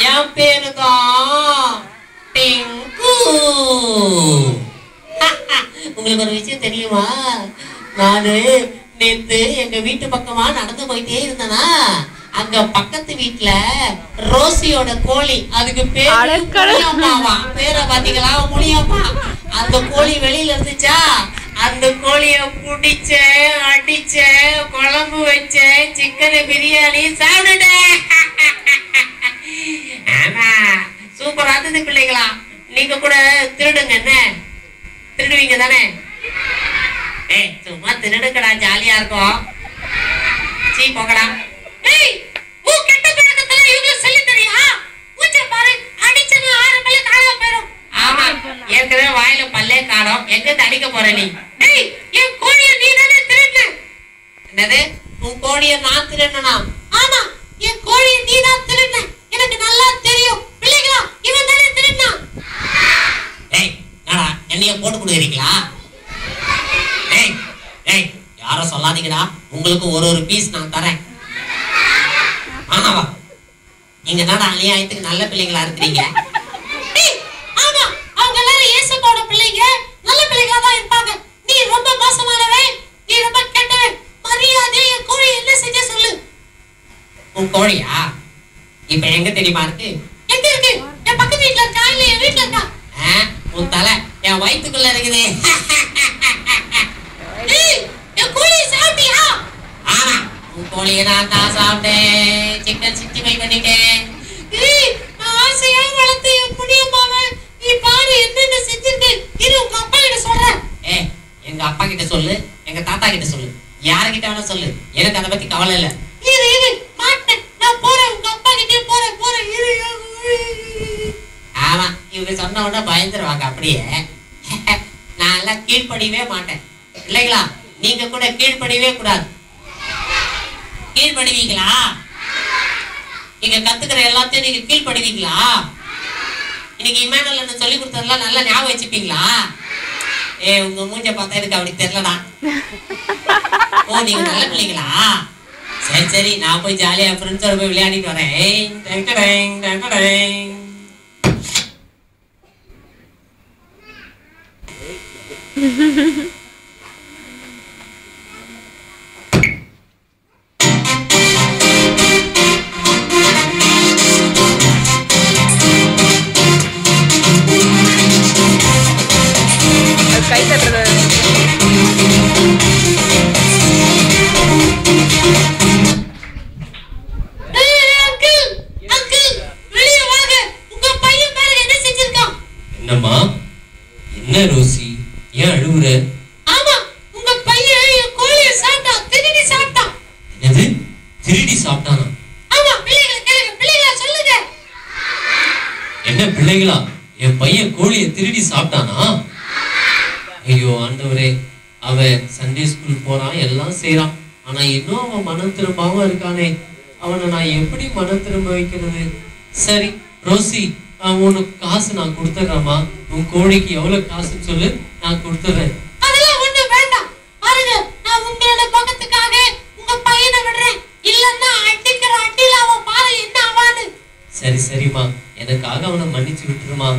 என் பேரு தான் டிங்கு. உங்களுக்கு ஒரு விஷயம் தெரியுமா? நானு நேத்து எங்க வீட்டு பக்கமா நடந்து போயிட்டே இருந்தேனா, அங்க பக்கத்து வீட்டுல ரோசியோட கோழி, அதுக்கு பேரு முனியம்மாவா. பேரை பாத்தீங்களா? முனியம்மா. அந்த கோழி வெளியில இருந்துச்சா, அந்த கோழிய புடிச்சேன், அடிச்சேன், குழம்பு வச்சேன், சிக்கன் பிரியாணி சாப்பிடுட்டேன். ஆமா, சூப்பரா இருந்தது பிள்ளைங்களா. நீங்க கூட திருடுங்க. என்ன திருடுவீங்க தானே? சும்மா திருடுக்கடா, ஜாலியா இருக்கும். சீ போகடா. ஏற்கனவே வாயில பல்லே காணோம், எங்க அடிக்க போற நீ? என் கோழிய நீ தானே திருடுன? என்னது, உன் கோழிய நான் திருடனா? ஆமா, என் கோழிய நீ தான் திருடுன, எனக்கு நல்லா தெரியும். பிள்ளைகளா, இவன் தானே திருடுனா? என்னைய போட்டு கொடுக்குறீங்களா? யாரும் சொல்லாதீங்கடா, உங்களுக்கு ஒரு பீஸ் நான் தரேன். ஆமாவா? நீங்க தான் அநியாயத்துக்கு நல்ல பிள்ளைங்களா இருக்கிறீங்க. ஆமா, அவங்க எல்லாரும் இயேசுவோட பிள்ளைங்க, நல்ல பிள்ளைங்களா தான் இருப்பாங்க. நீ ரொம்ப மோசமானவன், நீ ரொம்ப கெட்டவன். மரியாதை என் கோழி என்ன செஞ்ச சொல்லு. உன் கோழியா இப்ப எங்க தெரியுமா இருக்கு? எங்க இருக்கு? என் பக்கத்து வீட்டுல இருக்கா இல்ல என் வீட்டுல இருக்கா? உன் தலை என் வயிற்றுக்குள்ள இருக்குது. என் கோழியை சாப்பிட்டியா? ஆமா, உன் கோழியை நான் தான் சாப்பிட்டேன். சிக்கன் 65 பண்ணிட்டேன். ஆசையா வளர்த்து என் புண்ணியமாவே நீ பாரு என்னென்ன செஞ்சிருக்கு. இரு உங்க அப்பா கிட்ட சொல்றேன். எங்க அப்பா கிட்ட சொல்லு, எங்க தாத்தா கிட்ட சொல்லு, யாருக்கிட்ட வேணா சொல்லு, எனக்கு அதை பத்தி கவலை இல்ல. இரு இரு மாட்டேன், நான் போறேன், உங்க அப்பா கிட்டே போறேன் போறேன். இரு. ஆமா, இவங்க சொன்ன உடனே பயந்துருவாங்க. அப்படியே நான் எல்லாம் கீழ்ப்படியவே மாட்டேன். இல்லைங்களா? நீங்க கூட கீழ்ப்படியவே கூடாது. கீழ்படுவீங்களா? நீங்க கத்துக்கிற எல்லாத்தையும் நீங்க கீழ்படுவீங்களா? இன்னைக்கு இமானுவேல் சொல்லி கொடுத்ததெல்லாம் நல்லா ஞாபகம் வச்சுப்பீங்களா? உங்க மூஞ்ச பார்த்தா எனக்கு அப்படி தெரியலடா. ஓ, நீங்க நல்ல பிள்ளைங்களா? சரி சரி, நான் போய் ஜாலியா ஃப்ரெண்ட்ஸோட போய் விளையாடிட்டு வரேன். கை தட்டுறது. என்னம்மா, என்ன ரோசி, ஏன் அழுவுற? ஆமா, உங்க பையன் என் கோழியை சாப்பிட்டான், திருடி சாப்பிட்டான். என்னது, திருடி சாப்பிட்டானா? ஆமா, பிள்ளைகளா கேளுங்க, பிள்ளைகளா சொல்லுங்க. என்ன பிள்ளைகளா, என் பையன் கோழியை திருடி சாப்பிட்டானா? ஐயோ ஆண்டவரே, அவன் சண்டே ஸ்கூல் போறான், எல்லாம் செய்யறான், ஆனா இன்னும் அவன் மனம் திரும்பாம இருக்கானே. அவனை நான் எப்படி மனம் திரும்ப வைக்கிறது? சரி ரோசி, உனக்கு காசு நான் கொடுத்துறேம்மா. உன் கோழிக்கு எவ்வளவு காசுன்னு சொல்லு, நான் கொடுத்துறேன். அதெல்லாம் ஒண்ணு வேண்டாம். பாருங்க, நான் உங்களோட பக்கத்துக்காக உங்க பையனை விடுறேன். இல்லன்னா அடிக்கிற அடியில அவன் பாரு என்ன ஆவான்னு. சரி சரிம்மா, எனக்காக அவனை மன்னிச்சு விட்டுருமா.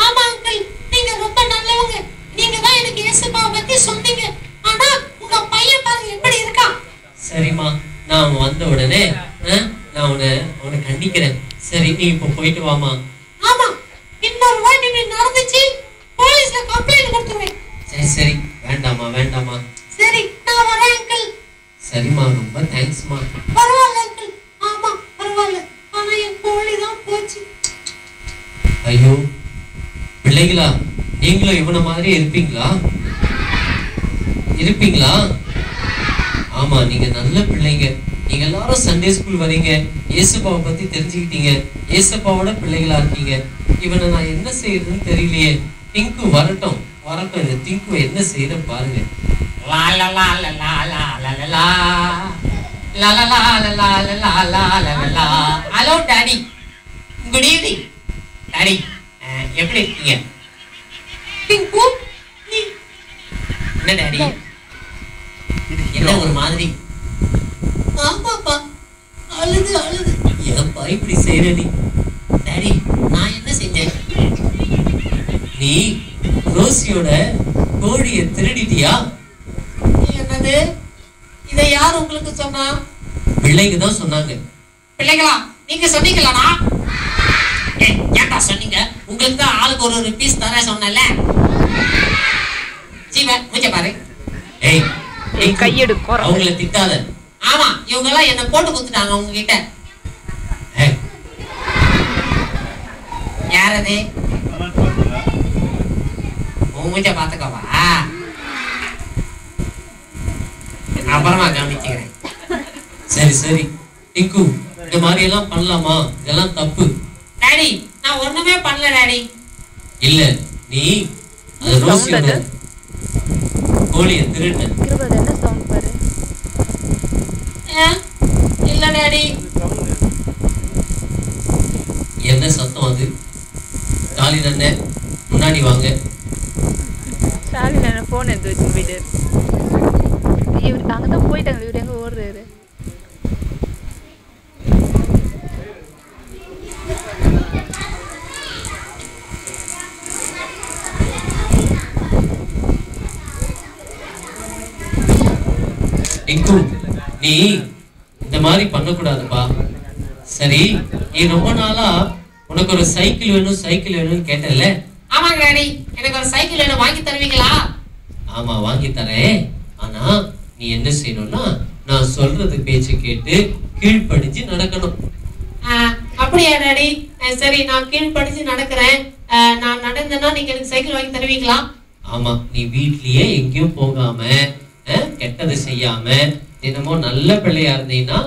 ஆமா அங்கிள், நீங்க ரொம்ப நல்லவங்க. நீங்க தான் எனக்கு இயேசுவை பத்தி சொன்னீங்க. ஆனா உங்க பையன் பாருங்க எப்படி இருக்கான். சரிம்மா, நான் வந்த உடனே நான் அவனை கண்டிக்கிறேன். சரி, நீ இப்போ போயிட்டு வாமா. ஆமா, இன்னொரு வாட்டி நீ நடந்துச்சு போலீஸ்ல கம்ப்ளைன்ட் கொடுத்துருவேன். சரி சரி, வேண்டாமா வேண்டாமா. சரி, நான் வரேன் அங்கிள். சரிம்மா, ரொம்ப தேங்க்ஸ்மா. பரவாயில்ல அங்கிள். ஆமா பரவாயில்ல, ஆனா என் கோழி தான் போச்சு. ஐயோ பிள்ளைகளா, நீங்களும் இவனை மாதிரி இருப்பீங்களா? ஆமா, நீங்க நல்ல பிள்ளைங்க. நீங்க எல்லாரும் சண்டே ஸ்கூல் வரீங்க, இயேசுப்பாவை பத்தி தெரிஞ்சுக்கிட்டீங்க, இயேசுப்பாவோட பிள்ளைகளா இருக்கீங்க. இவனை நான் என்ன செய்யறதுன்னு தெரியலையே. டிங்கு வரட்டும், இந்த டிங்கு என்ன செய்யற பாருங்க. Hello daddy, good evening. Daddy எப்படி இருக்கீங்க? டிங்கு என்ன டாடி, என்ன ஒரு மாதிரி? ஆமாப்பா, அழுது ஏன்பா இப்படி செய்யற நீ? டாடி நான் என்ன செஞ்சேன்? நீ ரோசியோட கோழியை திருடிட்டியா? என்னது? இதை யார் உங்களுக்கு சொன்னா? பிள்ளைங்க தான் சொன்னாங்க. பிள்ளைங்களா? நீங்க சொன்னீங்களாடா? ஏன்டா சொன்னீங்க? உங்களுக்கு தான் ஆளுக்கு ஒரு பீஸ் தர சொன்னல. ஜீவா மூஞ்ச பாரு. ஏய் கையெடு கோர. அவங்கள திட்டாத. ஆமா இவங்க எல்லாம் என்ன போட்டு குத்துட்டாங்க உங்ககிட்ட. யாரது? மூஞ்ச பாத்துக்கவா? அப்புறமா கவனிச்சுக்கிறேன். சரி சரி டிங்கு, இந்த மாதிரி எல்லாம் பண்ணலாமா? இதெல்லாம் தப்பு. டாடி நான் ஒண்ணுமே பண்ணல டாடி. இல்ல நீ அது ரோசியோட கோழியை திருடின. என்ன சவுண்ட் பாரு. இல்ல டாடி. என்ன சத்தம் அது? ஸ்டாலின் அண்ணன் முன்னாடி வாங்க. ஸ்டாலின் அண்ணன் போன் எடுத்து வச்சு போயிட்டு இவர் அங்கதான் போயிட்டாங்க. இவர் எங்க ஓடுறாரு? டிங்கு, நீ இந்த மாதிரி பண்ணக்கூடாதுப்பா. சரி, நீ ரொம்ப நாளா உனக்கு ஒரு சைக்கிள் வேணும் சைக்கிள் வேணும்னு கேட்டல. ஆமாங்க டாடி, எனக்கு ஒரு சைக்கிள் வேணும், வாங்கி தருவீங்களா? ஆமா வாங்கி தரேன். ஆனா நீ என்ன செய்யணும்னா நான் சொல்றது பேச்சு கேட்டு கீழ்ப்படிஞ்சு நடக்கணும். அப்படியா டாடி? சரி நான் கீழ்ப்படிஞ்சு நடக்கிறேன். நான் நடந்தேன்னா நீங்க எனக்கு சைக்கிள் வாங்கி தருவீங்களா? ஆமா, நீ வீட்லயே எங்கேயும் போகாம கெட்டது செய்யாம தினமும் நல்ல பிள்ளையா இருந்தீங்கன்னா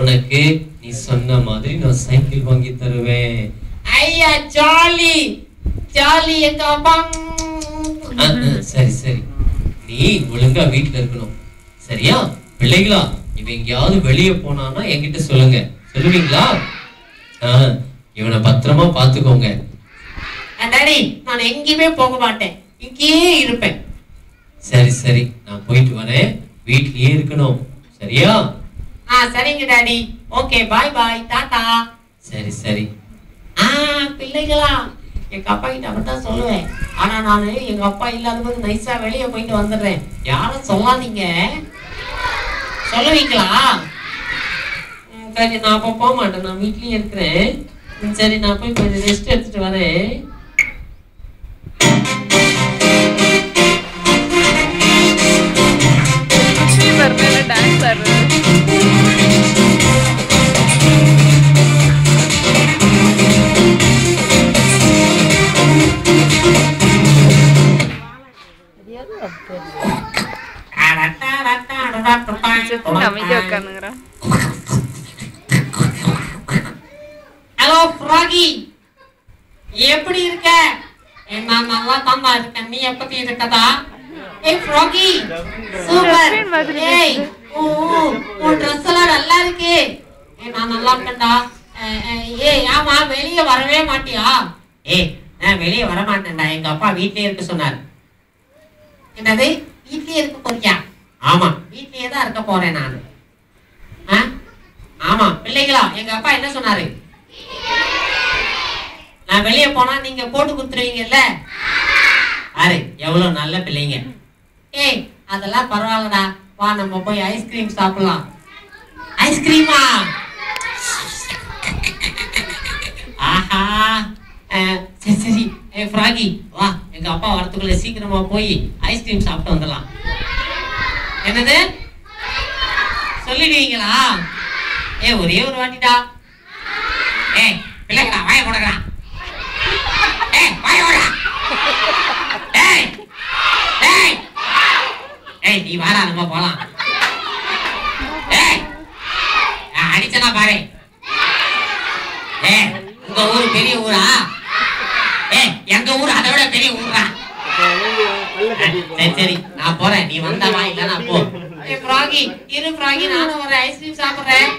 உனக்கு நீ சொன்ன மாதிரி நான் சைக்கிள் வாங்கி தருவேன். ஐயா ஜாலி ஜாலி எங்க அப்பா. சரி சரி, நீ ஒழுங்கா வீட்டுல இருக்கணும். சரியா பிள்ளைகளா? இவன் எங்கேயாவது வெளியே போனான்னா என்கிட்ட சொல்லுங்க. சொல்லுவீங்களா? இவனை பத்திரமா பாத்துக்கோங்க. டாடி நான் எங்கேயுமே போக மாட்டேன், இங்கேயே இருப்பேன். சரி சரி, நான் போயிட்டு வரேன். வீட்லயே இருக்கணும். சரியா? சரிங்க டாடி. ஓகே பாய் பாய் டாடா. சரி சரி. பிள்ளைகளா, எங்க அப்பா கிட்ட அப்படித்தான் சொல்லுவேன். ஆனா நானு எங்க அப்பா இல்லாத போது நைஸா வெளியே போயிட்டு வந்துடுறேன். யாரும் சொல்லாதீங்க. சொல்லுவீங்களா? சரி நான் அப்ப போக மாட்டேன், நான் வீட்லயே இருக்கிறேன். சரி நான் போய் கொஞ்சம் ரெஸ்ட் எடுத்துட்டு வரேன். டான்ஸ் ஆடுறது. அமைதியா உட்காந்துங்கிறான். ஹலோ ஃப்ராகி, எப்படி இருக்க? நான் நல்லா தான்டா இருக்கேன். நீ எப்படி இருக்கதா? ஏய் ஃப்ராகி, சூப்பர். ஏய் உன் ட்ரெஸ் எல்லாம் நல்லா இருக்கு. நான் நல்லா இருக்கேன்டா. ஏய் ஆமா, வெளியே வரவே மாட்டியா? ஏய் நான் வெளியே வர மாட்டேன்டா, எங்க அப்பா வீட்லயே இருக்க சொன்னார். என்னது வீட்லயே இருக்க போறியா? ஆமா வீட்லயே தான் இருக்க போறேன் நானு. ஆமா பிள்ளைகளா, எங்க அப்பா என்ன சொன்னாரு? நான் வெளியே போனா நீங்க போட்டு கொடுத்துருவீங்கல்ல? அரே எவ்வளவு நல்ல பிள்ளைங்க. ஏய் அதெல்லாம் பரவாயில்லடா, வா நம்ம போய் ஐஸ்கிரீம் சாப்பிடலாம். ஐஸ்கிரீமா? ஆஹா சரி சரி. ஃப்ராகி வா, எங்க அப்பா வரத்துக்குள்ள சீக்கிரமா போய் ஐஸ்கிரீம் சாப்பிட்டு வந்துடலாம். என்னது சொல்லிடுவீங்களா? ஒரே ஒரு வாட்டிடா. பிள்ளைங்களா வாய போடுறா. வாய போடுறா. நீ வாடா, நம்ம போலாம். அடிச்சனா பாரு. உங்க ஊரு பெரிய ஊரா? எங்க ஊரு அதை விட பெரிய ஊரா? சரி சரி நான் போறேன், நீ வந்தா வா, இல்லன்னா போ. ஃப்ராகி இரு ஃப்ராகி, நானும் ஒரு ஐஸ்கிரீம் சாப்பிடுறேன்.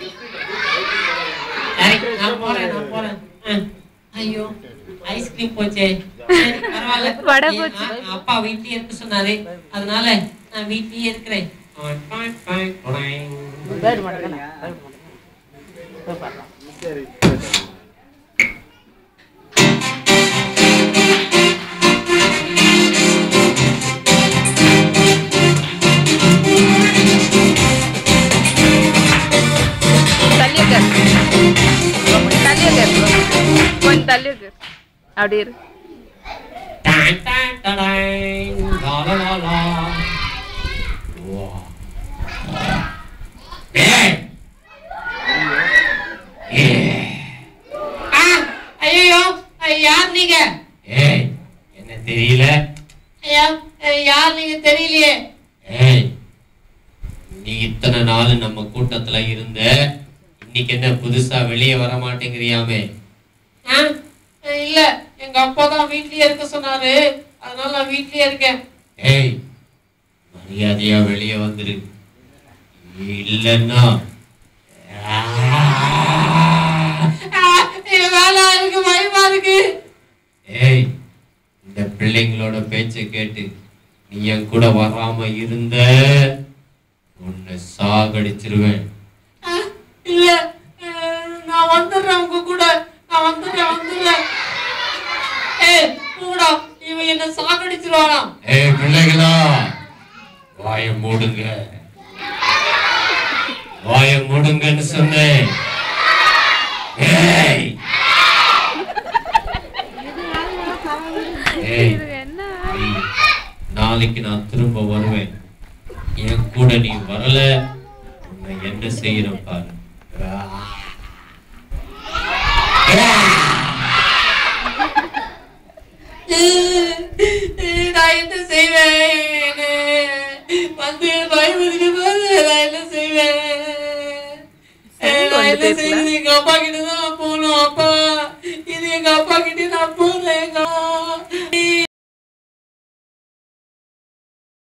சரி நான் போறேன். ஐயோ ஐஸ்கிரீம் போச்சே. பரவாயில்ல, அப்பா வீட்லயே இருக்க சொன்னாரு, அதனால நான் வீட்லயே இருக்கிறேன். கொஞ்சம் தள்ளி இருக்கு அப்படி இரு டான் டான் டடான் லா லா லா லா வா ஏய் ஐயோ யார் நீங்க ஏய் என்ன தெரியல ஐயா யார் நீங்க தெரியலையே ஏய் நீ இத்தனை நாள் நம்ம கூட்டத்துல இருந்த இன்னைக்கு என்ன புதுசா வெளியே வர மாட்டேங்கிறியாமே இல்ல எங்க அப்பா தான் வீட்லயே இருக்க சொன்னாரு அதனால நான் வீட்லயே இருக்கேன் ஏய் மரியாதையா வெளியே வந்துரு இல்லன்னா வேலை இருக்கு பயமா இருக்கு ஏய் இந்த பிள்ளைங்களோட பேச்சை கேட்டு நீ என் கூட வராம இருந்த உன்னை சாகடிச்சிருவேன் இல்ல நான் வந்துடுறேன் உங்க கூட நான் வந்துடுறேன் ஏய் கூடா இவன் என்ன சாகடிச்சிருவானா ஏய் பிள்ளைகளா வாயை மூடுங்கன்னு சொன்னேன் ஏய் ஏய் நாளைக்கு நான் திரும்ப வருவேன் என் கூட நீ வரல உன்னை என்ன செய்யறேன் பாரு நான் என்ன செய்வேன் வந்து பயமுறுத்தி போது நான் என்ன செய்வேன் எங்க அப்பா கிட்டதான் போகணும் அப்பா இது எங்க அப்பா